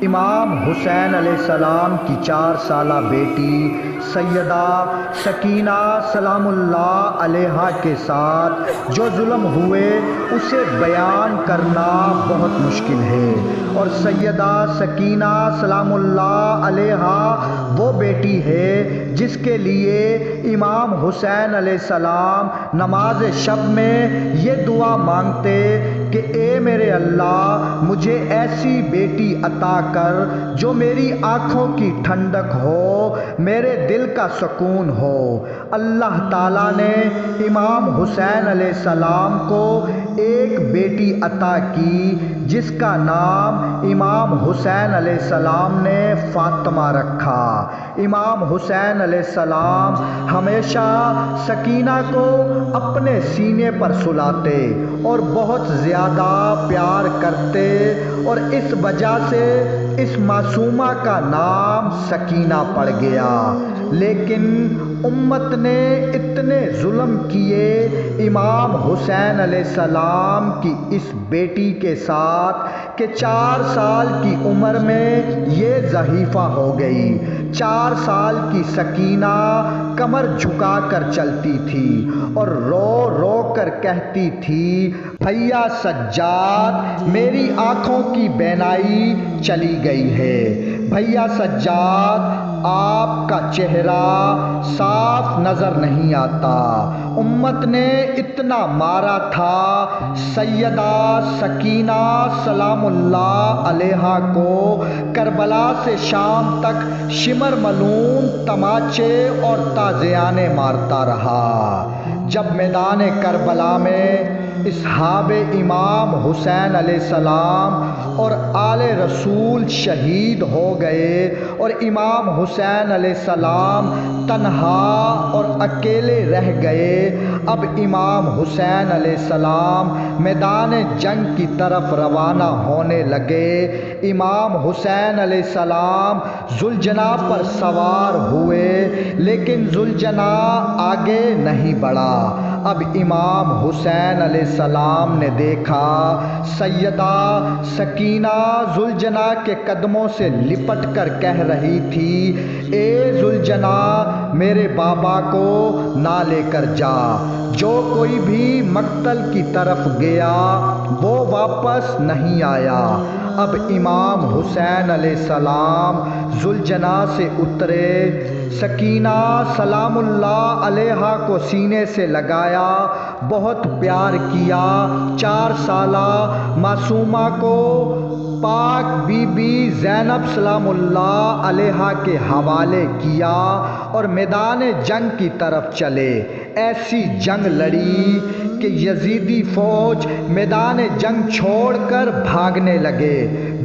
امام حسین علیہ السلام کی 4 سالہ بیٹی سیدہ سکینہ سلام اللہ علیہا کے ساتھ جو ظلم ہوئے اسے بیان کرنا بہت مشکل ہے، اور سیدہ سکینہ سلام اللہ علیہا وہ بیٹی ہے جس کے لیے امام حسین علیہ السلام نماز شب میں یہ دعا مانگتے کہ اے میرے اللہ مجھے ایسی بیٹی عطا کر جو میری آنکھوں کی ٹھنڈک ہو، میرے دل کا سکون ہو۔ اللہ تعالیٰ نے امام حسین علیہ السلام کو ایک بیٹی عطا کی جس کا نام امام حسین علیہ السلام نے فاطمہ رکھا۔ امام حسین علیہ السلام ہمیشہ سکینہ کو اپنے سینے پر سلاتے اور بہت زیادہ پیار کرتے، اور اس وجہ سے اس معصومہ کا نام سکینہ پڑ گیا۔ لیکن امت نے اتنے ظلم کیے امام حسین علیہ السلام کی اس بیٹی کے ساتھ کہ 4 سال کی عمر میں یہ ضعیفہ ہو گئی۔ 4 سال کی سکینہ کمر جھکا کر چلتی تھی اور رو رو کر کہتی تھی، بھیا سجاد میری آنکھوں کی بینائی چلی گئی ہے، بھیا سجاد آپ کا چہرہ صاف نظر نہیں آتا۔ امت نے اتنا مارا تھا سیدہ سکینہ سلام اللہ علیہا کو، کربلا سے شام تک شمر ملون تماچے اور تازیانے مارتا رہا۔ جب میدان کربلا میں اصحاب امام حسین علیہ السلام اور آل رسول شہید ہو گئے اور امام حسین علیہ السلام تنہا اور اکیلے رہ گئے، اب امام حسین علیہ السلام میدان جنگ کی طرف روانہ ہونے لگے۔ امام حسین علیہ السلام ذوالجناح پر سوار ہوئے لیکن ذوالجناح آگے نہیں بڑھا۔ اب امام حسین علیہ السلام نے دیکھا سیدہ سکینہ ذوالجناح کے قدموں سے لپٹ کر کہہ رہی تھی، اے ذوالجناح میرے بابا کو نہ لے کر جا، جو کوئی بھی مقتل کی طرف گیا وہ واپس نہیں آیا۔ اب امام حسین علیہ السلام ذوالجناح سے اترے، سکینہ سلام اللہ علیہا کو سینے سے لگایا، بہت پیار کیا۔ 4 سالہ معصومہ کو پاک بی بی زینب سلام اللہ علیہا کے حوالے کیا اور میدان جنگ کی طرف چلے۔ ایسی جنگ لڑی کہ یزیدی فوج میدان جنگ چھوڑ کر بھاگنے لگے۔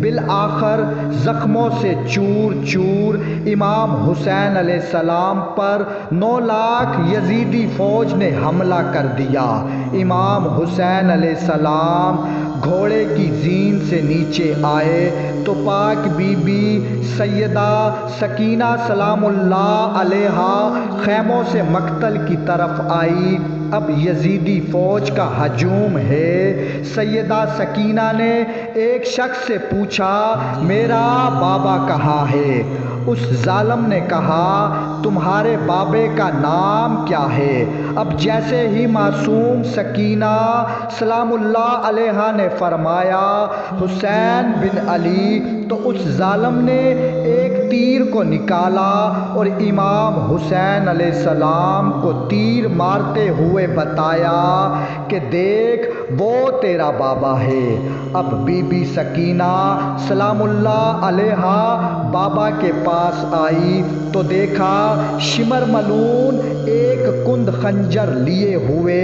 بالآخر زخموں سے چور چور امام حسین علیہ السلام پر 9 لاکھ یزیدی فوج نے حملہ کر دیا۔ امام حسین علیہ السلام گھوڑے کی زین سے نیچے آئے تو پاک بی بی سیدہ سکینہ سلام اللہ علیہا خیموں سے مقتل کی طرف آئی۔ اب یزیدی فوج کا ہجوم ہے۔ سیدہ سکینہ نے ایک شخص سے پوچھا، میرا بابا کہاں ہے؟ اس ظالم نے کہا، تمہارے بابے کا نام کیا ہے؟ اب جیسے ہی معصوم سکینہ سلام اللہ علیہا نے فرمایا حسین بن علی، تو اس ظالم نے ایک تیر کو نکالا اور امام حسین علیہ السلام کو تیر مارتے ہوئے بتایا کہ دیکھ وہ تیرا بابا ہے۔ اب بی بی سکینہ سلام اللہ علیہا بابا کے پاس آئی تو دیکھا شمر ملون ایک کند خنجر لیے ہوئے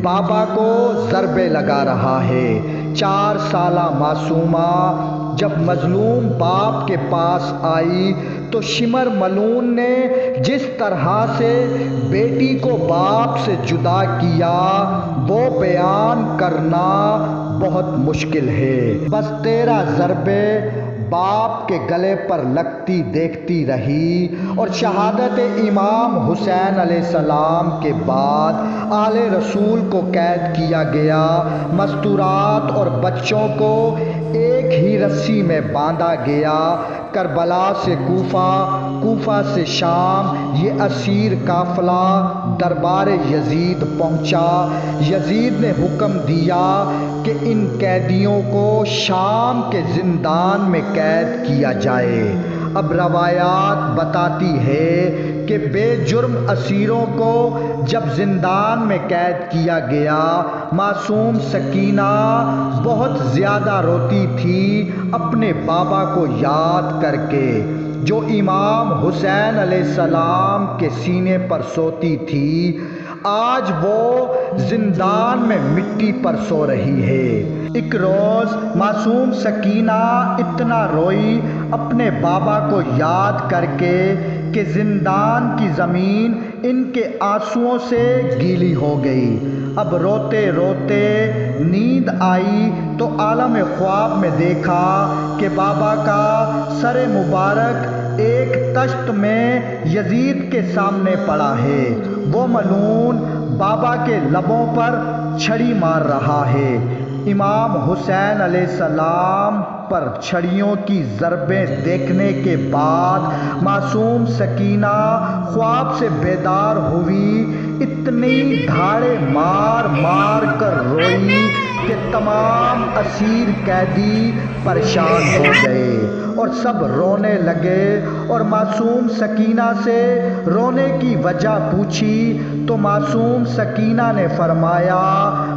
بابا کو ضربے لگا رہا ہے۔ 4 سالہ معصومہ جب مظلوم باپ کے پاس آئی تو شمر ملون نے جس طرح سے بیٹی کو باپ سے جدا کیا وہ بیان کرنا بہت مشکل ہے۔ بس 13 ضربے باپ کے گلے پر لگتی دیکھتی رہی، اور شہادت امام حسین علیہ السلام کے بعد آل رسول کو قید کیا گیا۔ مستورات اور بچوں کو ایک ہی رسی میں باندھا گیا۔ کربلا سے کوفہ، کوفہ سے شام یہ اسیر قافلہ دربار یزید پہنچا۔ یزید نے حکم دیا کہ ان قیدیوں کو شام کے زندان میں قید کیا جائے۔ اب روایات بتاتی ہے کہ بے جرم اسیروں کو جب زندان میں قید کیا گیا، معصوم سکینہ بہت زیادہ روتی تھی اپنے بابا کو یاد کر کے، جو امام حسین علیہ السلام کے سینے پر سوتی تھی۔ آج وہ زندان میں مٹی پر سو رہی ہے۔ ایک روز معصوم سکینہ اتنا روئی اپنے بابا کو یاد کر کے کہ زندان کی زمین ان کے آنسوؤں سے گیلی ہو گئی۔ اب روتے روتے نیند آئی تو عالم خواب میں دیکھا کہ بابا کا سر مبارک ایک تشت میں یزید کے سامنے پڑا ہے۔ وہ ملعون بابا کے لبوں پر چھڑی مار رہا ہے۔ امام حسین علیہ السلام پر چھڑیوں کی ضربیں دیکھنے کے بعد معصوم سکینہ خواب سے بیدار ہوئی، اتنی دھاڑے مار مار کر روئی کہ تمام اسیر قیدی پریشان ہو گئے اور سب رونے لگے، اور معصوم سکینہ سے رونے کی وجہ پوچھی تو معصوم سکینہ نے فرمایا،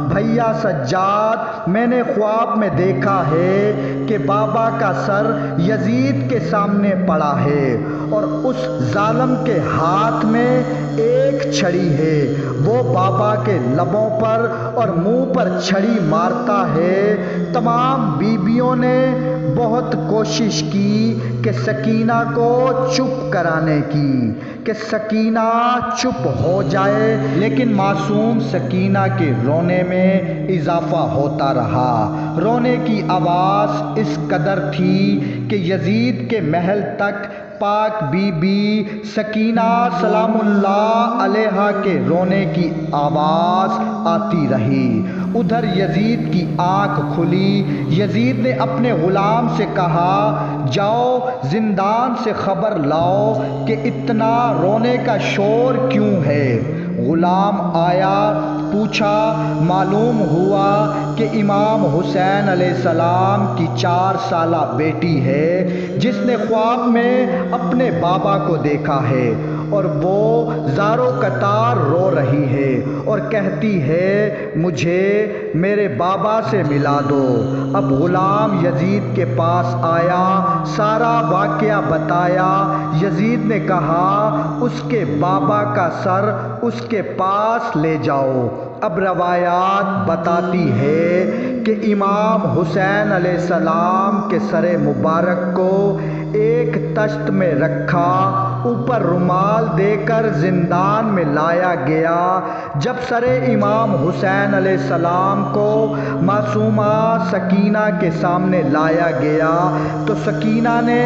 بھیا سجاد، میں نے خواب میں دیکھا ہے کہ بابا کا سر یزید کے سامنے پڑا ہے اور اس ظالم کے ہاتھ میں ایک چھڑی ہے۔ وہ بابا کے لبوں پر اور منہ پر چھڑی مارتا ہے۔ تمام بیبیوں نے بہت کوشش کی کہ سکینہ کو چپ کرانے کی، کہ سکینہ چپ ہو جائے، لیکن معصوم سکینہ کے رونے میں اضافہ ہوتا رہا۔ رونے کی آواز اس قدر تھی کہ یزید کے محل تک پاک بی بی سکینہ سلام اللہ علیہا کے رونے کی آواز آتی رہی۔ ادھر یزید کی آنکھ کھلی۔ یزید نے اپنے غلام سے کہا، جاؤ زندان سے خبر لاؤ کہ اتنا رونے کا شور کیوں ہے۔ غلام آیا، پوچھا، معلوم ہوا کہ امام حسین علیہ السلام کی 4 سالہ بیٹی ہے جس نے خواب میں اپنے بابا کو دیکھا ہے، اور وہ زارو قطار رو رہی ہے اور کہتی ہے، مجھے میرے بابا سے ملا دو۔ اب غلام یزید کے پاس آیا، سارا واقعہ بتایا۔ یزید نے کہا، اس کے بابا کا سر اس کے پاس لے جاؤ۔ اب روایات بتاتی ہے کہ امام حسین علیہ السلام کے سر مبارک کو ایک تشت میں رکھا، اوپر رومال دے کر زندان میں لایا گیا۔ جب سر امام حسین علیہ السلام کو معصومہ سکینہ کے سامنے لایا گیا تو سکینہ نے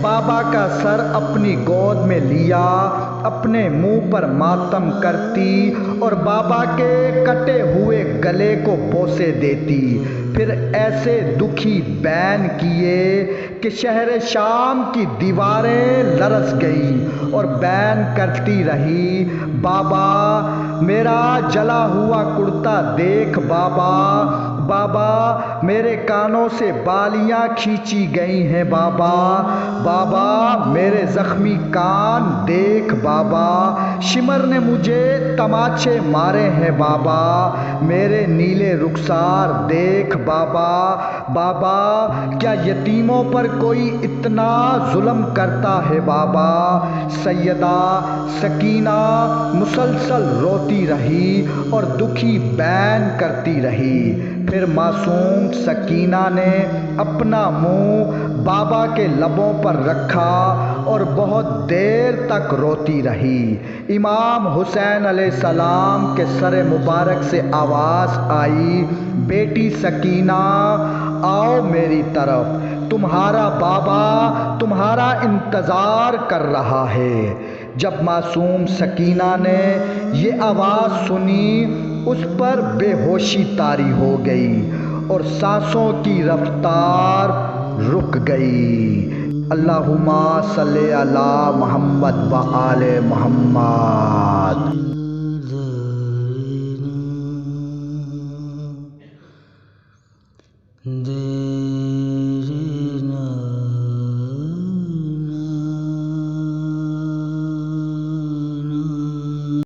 بابا کا سر اپنی گود میں لیا، اپنے منہ پر ماتم کرتی اور بابا کے کٹے ہوئے گلے کو بوسے دیتی، پھر ایسے دکھی بین کیے کہ شہر شام کی دیواریں لرز گئیں اور بین کرتی رہی، بابا میرا جلا ہوا کرتا دیکھ، بابا بابا میرے کانوں سے بالیاں کھینچی گئی ہیں، بابا بابا میرے زخمی کان دیکھ، بابا شمر نے مجھے تماچے مارے ہیں، بابا میرے نیلے رخسار دیکھ، بابا بابا کیا یتیموں پر کوئی اتنا ظلم کرتا ہے، بابا۔ سیدہ سکینہ مسلسل روتی رہی اور دکھی بین کرتی رہی۔ پھر معصوم سکینہ نے اپنا منہ بابا کے لبوں پر رکھا اور بہت دیر تک روتی رہی۔ امام حسین علیہ السلام کے سر مبارک سے آواز آئی، بیٹی سکینہ آؤ میری طرف، تمہارا بابا تمہارا انتظار کر رہا ہے۔ جب معصوم سکینہ نے یہ آواز سنی، اس پر بے ہوشی طاری ہو گئی اور سانسوں کی رفتار رک گئی۔ اللہم صلی علی محمد و آل محمد۔